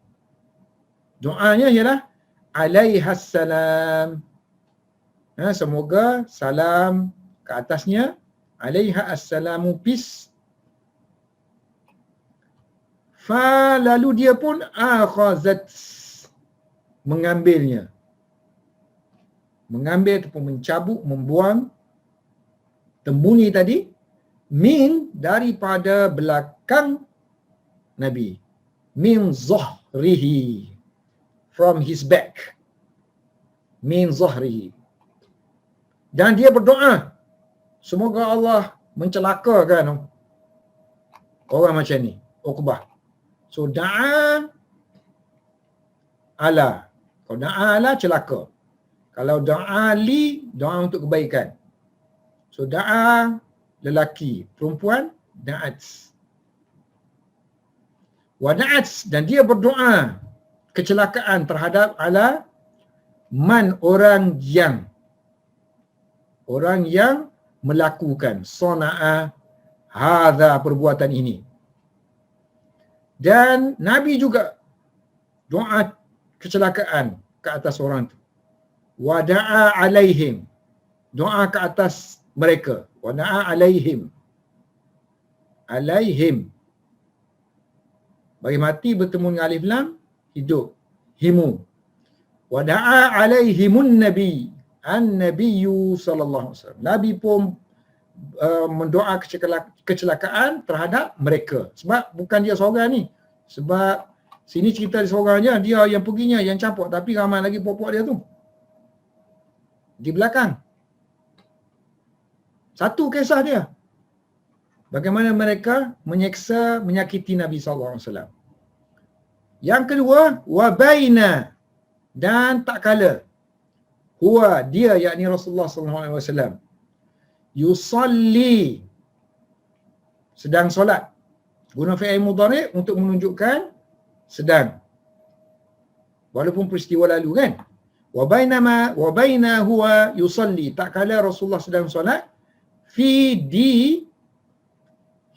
Doanya ialah alaihassalam. Semoga salam ke atasnya. Alaiha assalamu, peace. Lalu dia pun akhazat, mengambil ataupun mencabut, membuang tembuni tadi, daripada belakang Nabi, min zahrihi, from his back, min zahrihi. Dan dia berdoa, semoga Allah mencelakakan orang macam ni, Uqbah. So da'a ala. Kalau da'a ala, celaka. Kalau da'a li, doa untuk kebaikan. So da'a lelaki, perempuan da'at. Wa da'at, dan dia berdoa kecelakaan terhadap ala man, orang yang melakukan sana'a hadha, perbuatan ini. Dan Nabi juga doa kecelakaan ke atas orang itu. Wa da'a alaihim, doa ke atas mereka. Wa da'a alaihim, bagi mati bertemu dengan alif lam, hidup, himu. Wa da'a alaihimun nabi, an-nabiyyu sallallahu alaihi wasallam. Nabi pun mendoa kecelakaan terhadap mereka. Sebab bukan dia seorang ni. Sebab sini cerita seorangnya, dia yang perginya, yang campak. Tapi ramai lagi puak-puak dia tu di belakang. Satu kisah dia, bagaimana mereka menyeksa, menyakiti Nabi SAW. Yang kedua, wabaina, dan tak kala, huwa, dia, yakni Rasulullah SAW, yusalli, sedang solat. Guna fi'il mudhari' untuk menunjukkan sedang, walaupun peristiwa lalu kan. Wa baina huwa yusalli, tak kala Rasulullah sedang solat, fi di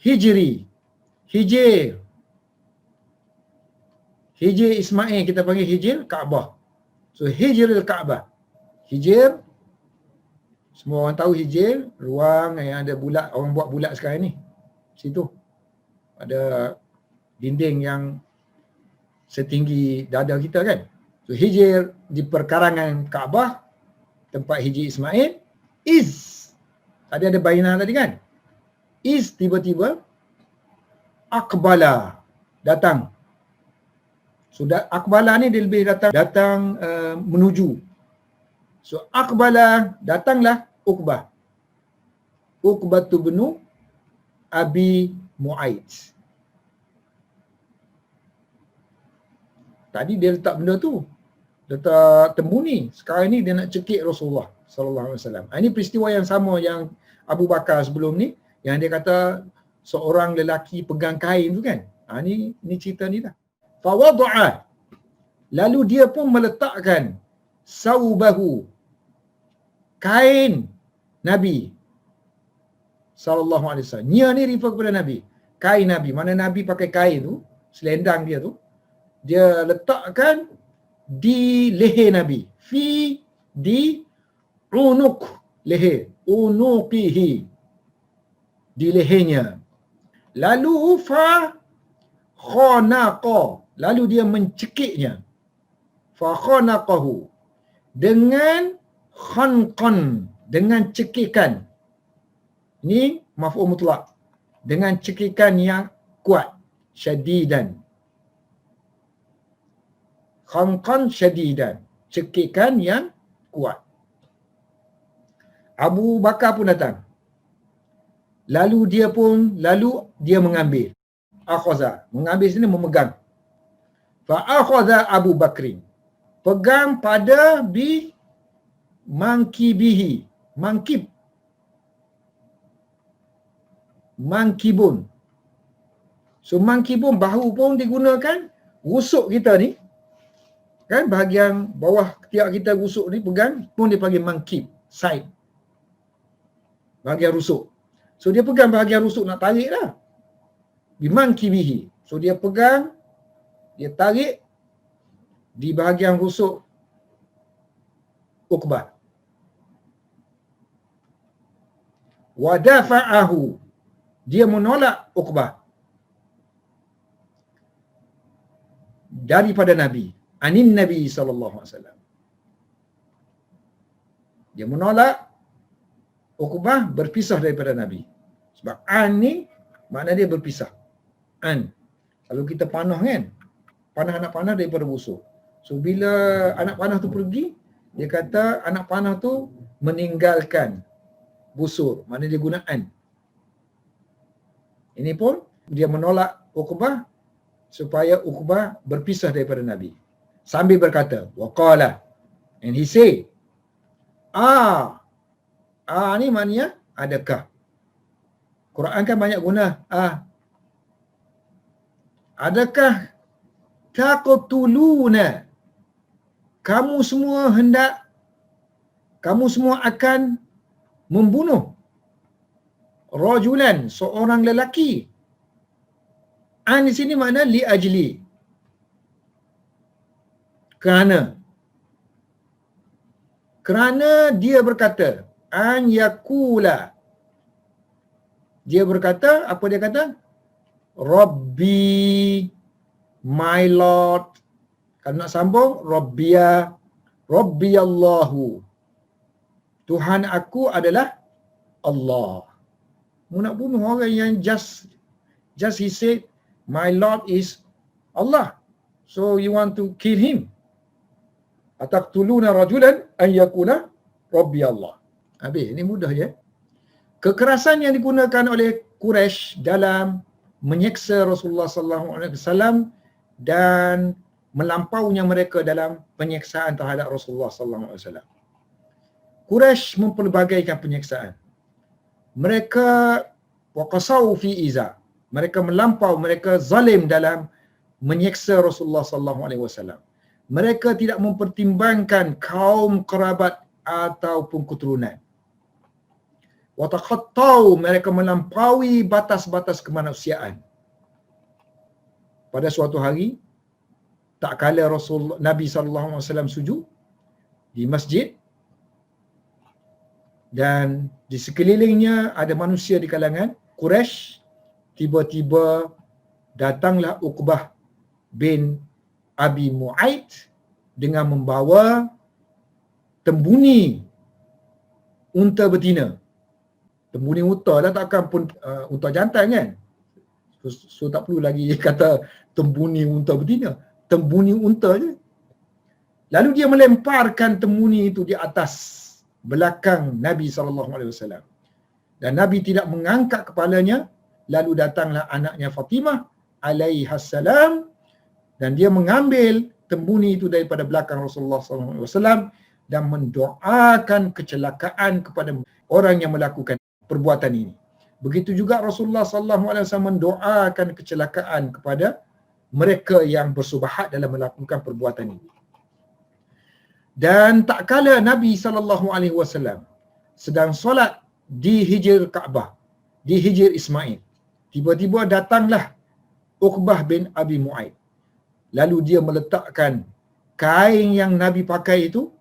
hijri, hijir Hijr Ismail kita panggil Hijr Kaabah. So Hijrul Kaabah. Hijr, semua orang tahu hijr, ruang yang ada bulat, orang buat bulat sekarang ni. Situ ada dinding yang setinggi dada kita kan. So hijr di perkarangan Kaabah, tempat hijr Ismail, is. Tadi ada bainah tadi kan. Is tiba-tiba akbala, datang. So akbala ni dia lebih datang menuju. So akbala, datanglah Uqbah. Uqbah tu benu Abi Mu'aid. Tadi dia letak benda tu, letak tembuni. Sekarang ni dia nak cekik Rasulullah sallallahu alaihi wasallam. Ini peristiwa yang sama yang Abu Bakar sebelum ni, yang dia kata seorang lelaki pegang kain tu kan. Ni cerita ni lah. Fawad'a, lalu dia pun meletakkan saubahu, kain Nabi sallallahu alaihi wasallam. Nya ni refer kepada Nabi. Kain Nabi, mana Nabi pakai kain tu, selendang dia tu, dia letakkan di leher Nabi. Di unuq, leher. Unuqihi, di lehernya. Lalu fa khanaqa, lalu dia mencekiknya. Fa khanaqahu, dengan khanqan, dengan cekikan. Ini maf'ul mutlak. Dengan cekikan yang kuat, syadidan. Khanqan syadidan, cekikan yang kuat. Abu Bakar pun datang. Lalu dia mengambil. Akhaza, mengambil sini memegang. Fa akhadha Abu Bakrin, pegang pada bi mankibihi, mankibun. So mankibun, bahu pun digunakan, rusuk kita ni kan, bahagian bawah ketiak kita rusuk ni pegang pun dia panggil mankib, side, bahagian rusuk. So dia pegang bahagian rusuk, nak tarik lah, bimankibihi. So dia pegang, dia tarik di bahagian rusuk Uqbah. Wa dafa'ahu, dia menolak Uqbah daripada Nabi, anin Nabi sallallahu alaihi wasallam. Dia menolak Uqbah berpisah daripada Nabi. Sebab an ni makna dia berpisah. An, kalau kita panah kan, panah anak panah daripada busuk. So bila anak panah tu pergi, dia kata anak panah tu meninggalkan busur, makna dia guna an. Ini pun dia menolak Uqbah supaya Uqbah berpisah daripada Nabi. Sambil berkata, waqala, and he say, ni maknanya adakah. Quran kan banyak guna adakah taqtuluna, kamu semua akan membunuh rajulan, seorang lelaki. Di sini makna li ajli, kerana dia berkata, an yakula, dia berkata, apa dia kata? Rabbi, my Lord. Kalau nak sambung, Rabbi Allahu, Tuhan aku adalah Allah. Mu nak bunuh orang yang just he said, my Lord is Allah. So you want to kill him. Ataqtuluna rajulan an yakuna Rabbi Allah. Habis, ini mudah je. Kekerasan yang digunakan oleh Quraisy dalam menyeksa Rasulullah sallallahu alaihi wasallam dan melampaunya mereka dalam penyeksaan terhadap Rasulullah sallallahu alaihi wasallam. Quraisy mempelbagaikan penyeksaan. Mereka waqasau fi iza, mereka melampau, mereka zalim dalam menyeksa Rasulullah sallallahu alaihi wasallam. Mereka tidak mempertimbangkan kaum kerabat ataupun keturunan. Wa taqattau, mereka melampaui batas-batas kemanusiaan. Pada suatu hari, tak kala Nabi SAW sujud di masjid, dan di sekelilingnya ada manusia di kalangan Quraisy. Tiba-tiba datanglah Uqbah bin Abi Mu'aid dengan membawa tembuni unta betina. Tembuni unta lah, takkan pun unta jantan kan. So tak perlu lagi kata tembuni unta betina. Tembuni unta je. Lalu dia melemparkan tembuni itu di atas belakang Nabi SAW. Dan Nabi tidak mengangkat kepalanya. Lalu datanglah anaknya Fatimah alaihassalam, dan dia mengambil tembuni itu daripada belakang Rasulullah SAW dan mendoakan kecelakaan kepada orang yang melakukan perbuatan ini. Begitu juga Rasulullah SAW mendoakan kecelakaan kepada mereka yang bersubahat dalam melakukan perbuatan ini. Dan tak kala Nabi SAW sedang solat di Hijr Kaabah, di Hijr Ismail, tiba-tiba datanglah Uqbah bin Abi Mu'aid. Lalu dia meletakkan kain yang Nabi pakai itu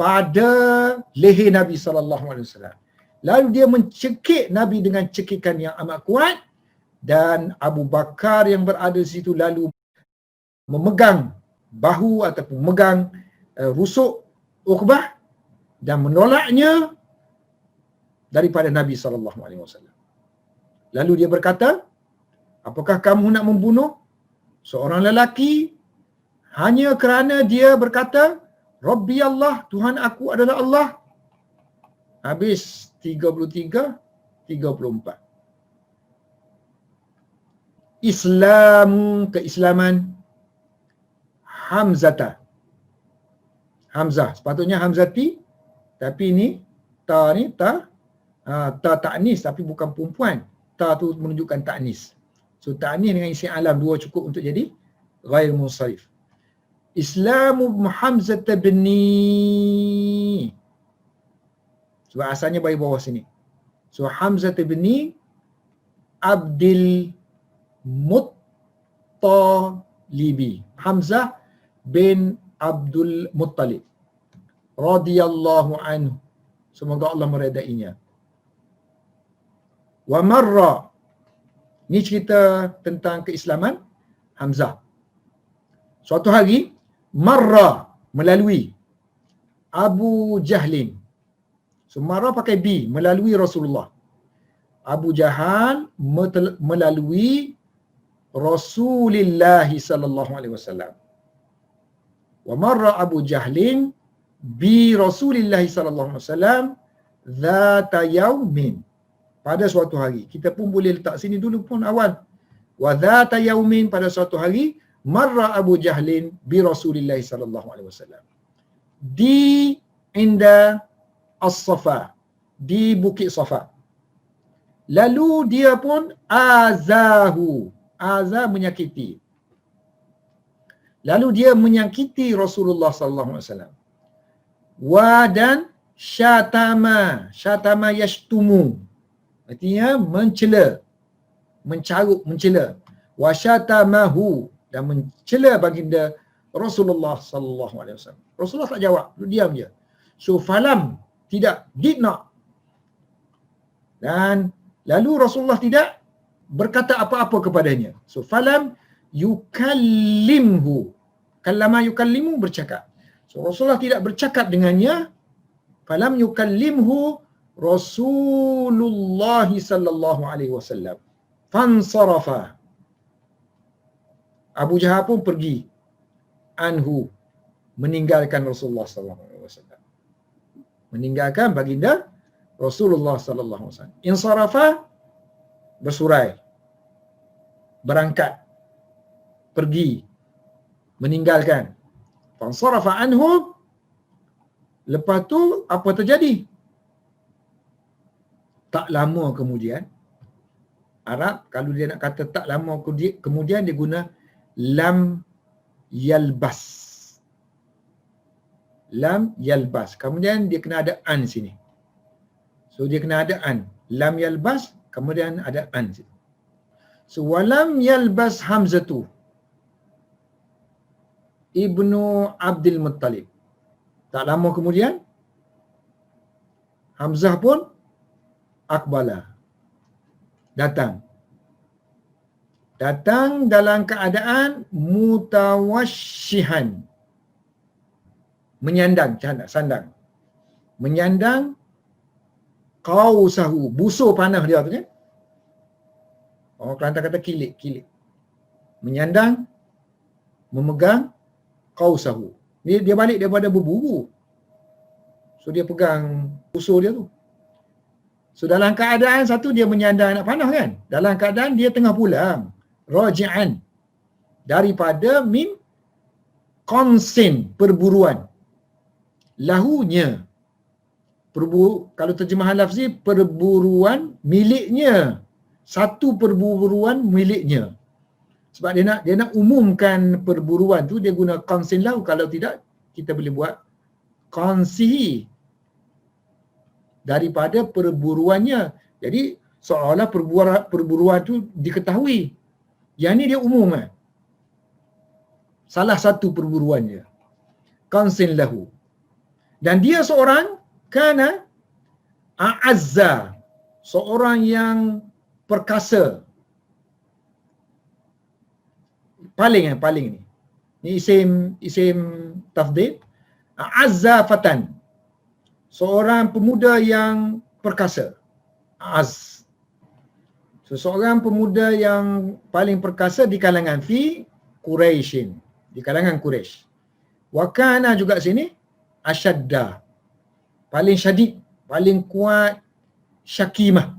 pada leher Nabi SAW. Lalu dia mencekik Nabi dengan cekikan yang amat kuat, dan Abu Bakar yang berada di situ lalu memegang bahu ataupun memegang rusuk Uqbah dan menolaknya daripada Nabi SAW. Lalu dia berkata, apakah kamu nak membunuh seorang lelaki hanya kerana dia berkata Rabbi Allah, Tuhan aku adalah Allah? Habis 33-34. Keislaman Hamzah, sepatutnya Hamzati, tapi ni ta ta'nis, tapi bukan perempuan. Ta tu menunjukkan ta'nis. So ta'nis dengan isi alam dua cukup untuk jadi ghair munsharif. Islamu Hamzah bni. Sebab asalnya bagi bawah sini. So Hamzah bni Abdul Muttalibi. Hamzah bin Abdul Muttalib radhiyallahu anhu, semoga Allah meredainya. Wa marra, ni cerita tentang keislaman Hamzah. Suatu hari marra, melalui Abu Jahlin. So marra pakai bi, melalui Rasulullah. Abu Jahal melalui Rasulullah sallallahu alaihi wasallam. Wa marra Abu Jahlin bi Rasulillah sallallahu alaihi wasallam dzata yaumin, pada suatu hari. Kita pun boleh letak sini dulu pun awal. Wa dzata yaumin, pada suatu hari marra Abu Jahlin bi Rasulillah sallallahu alaihi wasallam di inda as-Safa, di Bukit Safa. Lalu dia pun azahu, azah menyakiti. Lalu dia menyakiti Rasulullah sallallahu alaihi wasallam. Wa dan syatama yashtumu, artinya mencela, mencarut, mencela. Wa syatamahu, dan mencela baginda Rasulullah sallallahu alaihi wasallam. Rasulullah tak jawab, dia diam je. So falam, tidak, did not. Dan lalu Rasulullah tidak berkata apa-apa kepadanya. So falam yukallimhu, kallama yukallimu, bercakap. So Rasulullah tidak bercakap dengannya. Falam yukallimhu Rasulullah sallallahu alaihi wasallam fansarafa. Abu Jahal pun pergi anhu, meninggalkan Rasulullah sallallahu alaihi wasallam, meninggalkan baginda Rasulullah sallallahu alaihi wasallam. Insarafa, bersurai, berangkat, pergi, meninggalkan. Fansarafa anhu, lepas tu apa terjadi? Tak lama kemudian, Arab kalau dia nak kata tak lama kemudian, dia guna lam yalbas. Lam yalbas. Kemudian dia kena ada an sini. So dia kena ada an. Lam yalbas, kemudian ada an sini. So walam yalbas hamzatu. ibnu Abdul Muttalib. Tak lama kemudian Hamzah pun aqbala, datang dalam keadaan mutawashshihan, menyandang, sandang, menyandang qausahu, busur panah dia tu kan. Orang Kelantan kata kilik. Menyandang, memegang qausahu. Dia balik daripada berburu. So dia pegang busur dia tu. So dalam keadaan satu dia menyandang anak panah kan. Dalam keadaan dia tengah pulang. Raji'an. Daripada min konsin, perburuan. Lahunya. Kalau terjemahan lafzi, perburuan miliknya. Satu perburuan miliknya. Sebab dia nak umumkan perburuan tu, dia guna konsin lahu. Kalau tidak, kita boleh buat konsihi. Daripada perburuannya. Jadi seolah perburuan tu diketahui. Yang ni dia umum kan. Salah satu perburuannya. Konsin lahu. Dan dia seorang kana a'azza, seorang yang perkasa. Paling ni. Ni isim tafdhil. A'azza fatan. Seorang pemuda yang perkasa. Az. Seseorang pemuda yang paling perkasa di kalangan fi Quraisyin. Di kalangan Quraisy. Wa kana juga sini asyadda. Paling syadid, paling kuat, syakimah.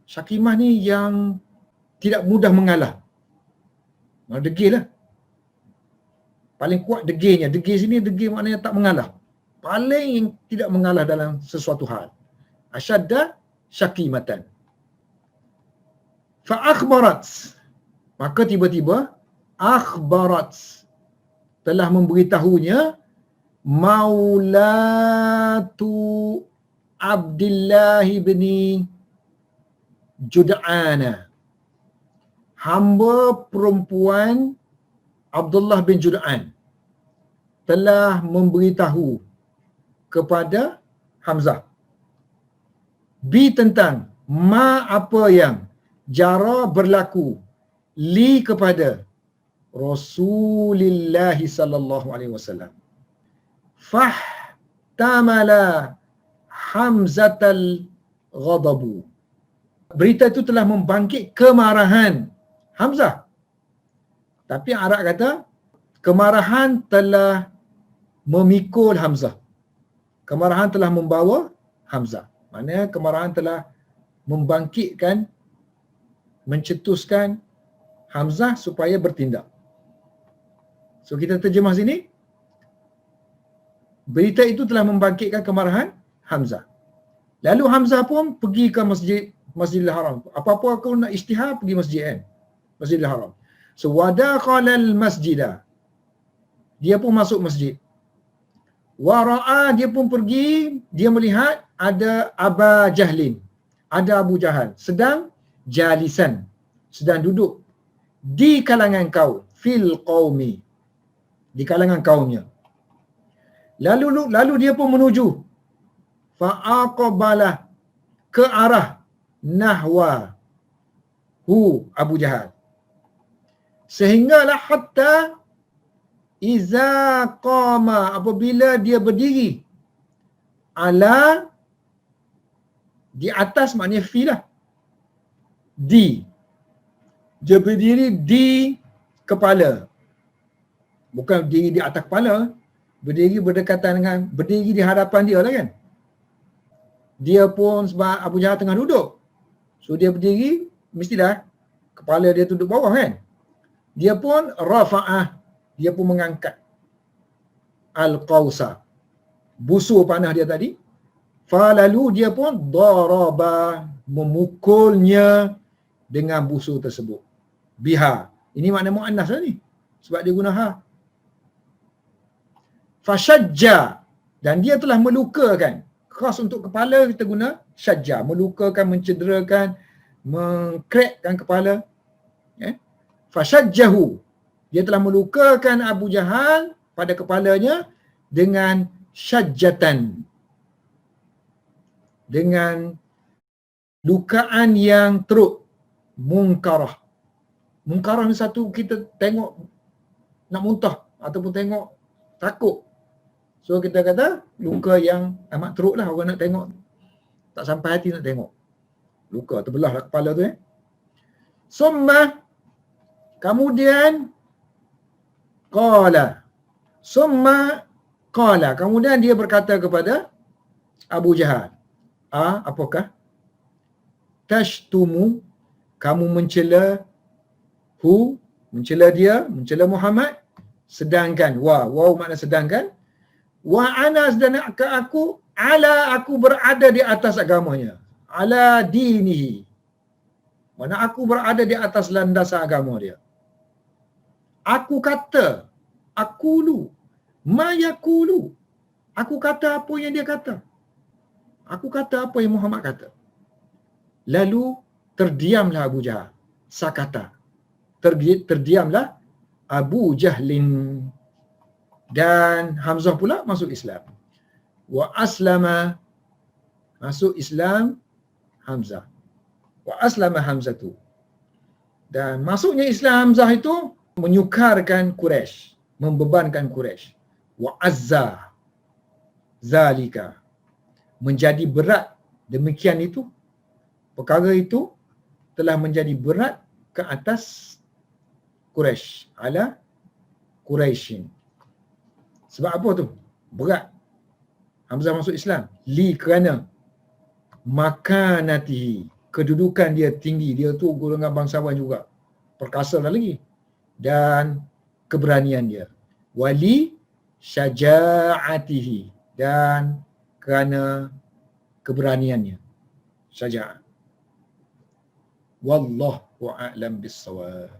Syakimah ni yang tidak mudah mengalah. Degil lah. Paling kuat degilnya. Degil sini, degil maknanya tak mengalah. Paling tidak mengalah dalam sesuatu hal. Asyadda syakimatan. Fa'akhbarat. Maka tiba-tiba akhbarat. Telah memberitahunya Maulatu Abdullah bin Jud'ana. Hamba perempuan Abdullah bin Jud'an telah memberitahu kepada Hamzah tentang apa yang jara berlaku li kepada Rasulullah sallallahu alaihi wasallam. Fahtamala Hamzatal ghadabu. Berita itu telah membangkit kemarahan Hamzah. Tapi Arab kata kemarahan telah memikul Hamzah. Kemarahan telah membawa Hamzah. Maknanya kemarahan telah membangkitkan, mencetuskan Hamzah supaya bertindak. So kita terjemah sini, berita itu telah membangkitkan kemarahan Hamzah. Lalu Hamzah pun pergi ke Masjidil Haram. Apa-apa aku nak isytihar, pergi masjid kan. Masjidil Haram. So wadakhalal masjidah. Dia pun masuk masjid. Wara'a, dia pun pergi, dia melihat ada Aba Jahlin. Ada Abu Jahal. Sedang jalisan. Sedang duduk. Di kalangan kaum. Fil qaumi. Di kalangan kaumnya. Lalu dia pun menuju. Fa'aqabalah. Ke arah nahwa. Abu Jahal. Sehinggalah hatta iza qama, apabila dia berdiri ala, di atas maknanya fi lah, dia berdiri di kepala, bukan berdiri di atas kepala, berdiri berdekatan dengan, berdiri di hadapan dia lah kan. Dia pun sebab Abu Jahal tengah duduk, so dia berdiri, mestilah kepala dia duduk bawah kan. Dia pun rafa'ah, dia pun mengangkat al-qausa, busur panah dia tadi. Falalu, dia pun daraba, memukulnya dengan busur tersebut. Biha. Ini makna muannas lah ni. Sebab dia guna ha. Fashajja. Dan dia telah melukakan. Khas untuk kepala kita guna syajja. Melukakan, mencederakan, mengkrekkan kepala. Fashajjahu. dia telah melukakan Abu Jahal pada kepalanya dengan syajjatan, dengan lukaan yang teruk, munkarah. Munkarah ni satu kita tengok nak muntah ataupun tengok takut. So kita kata luka yang amat teruk lah, orang nak tengok tak sampai hati nak tengok. Luka terbelah lah kepala tu. Summa, kemudian qala. Summa qala, kemudian dia berkata kepada Abu Jahal, apakah? Tashtumu, kamu mencela mencela dia, mencela Muhammad, sedangkan waw makna sedangkan, wa ana sedangkan aku berada di atas agamanya, ala dinihi, mana aku berada di atas landasan agama dia. Aku kata, aqulu ma yaqulu, aku kata apa yang dia kata, aku kata apa yang Muhammad kata. Lalu terdiamlah Abu Jahal, sakata, terdiamlah Abu Jahlin, dan Hamzah pula masuk Islam. Wa aslama, masuk Islam Hamzah. Wa aslama Hamzatu, dan masuknya Islam Hamzah itu menyukarkan Quraisy, membebankan Quraisy. Wa azza zalika, menjadi berat demikian itu, perkara itu telah menjadi berat ke atas Quraisy, ala Quraisyin. Sebab apa tu? Berat Hamzah masuk Islam. Li, kerana makanatihi, kedudukan dia tinggi, dia tu golongan bangsawan juga, perkasa lagi, dan keberanian dia. Wali syaja'atihi, dan kerana keberaniannya, syaja'ah. Wallahu a'lam bis-shawab.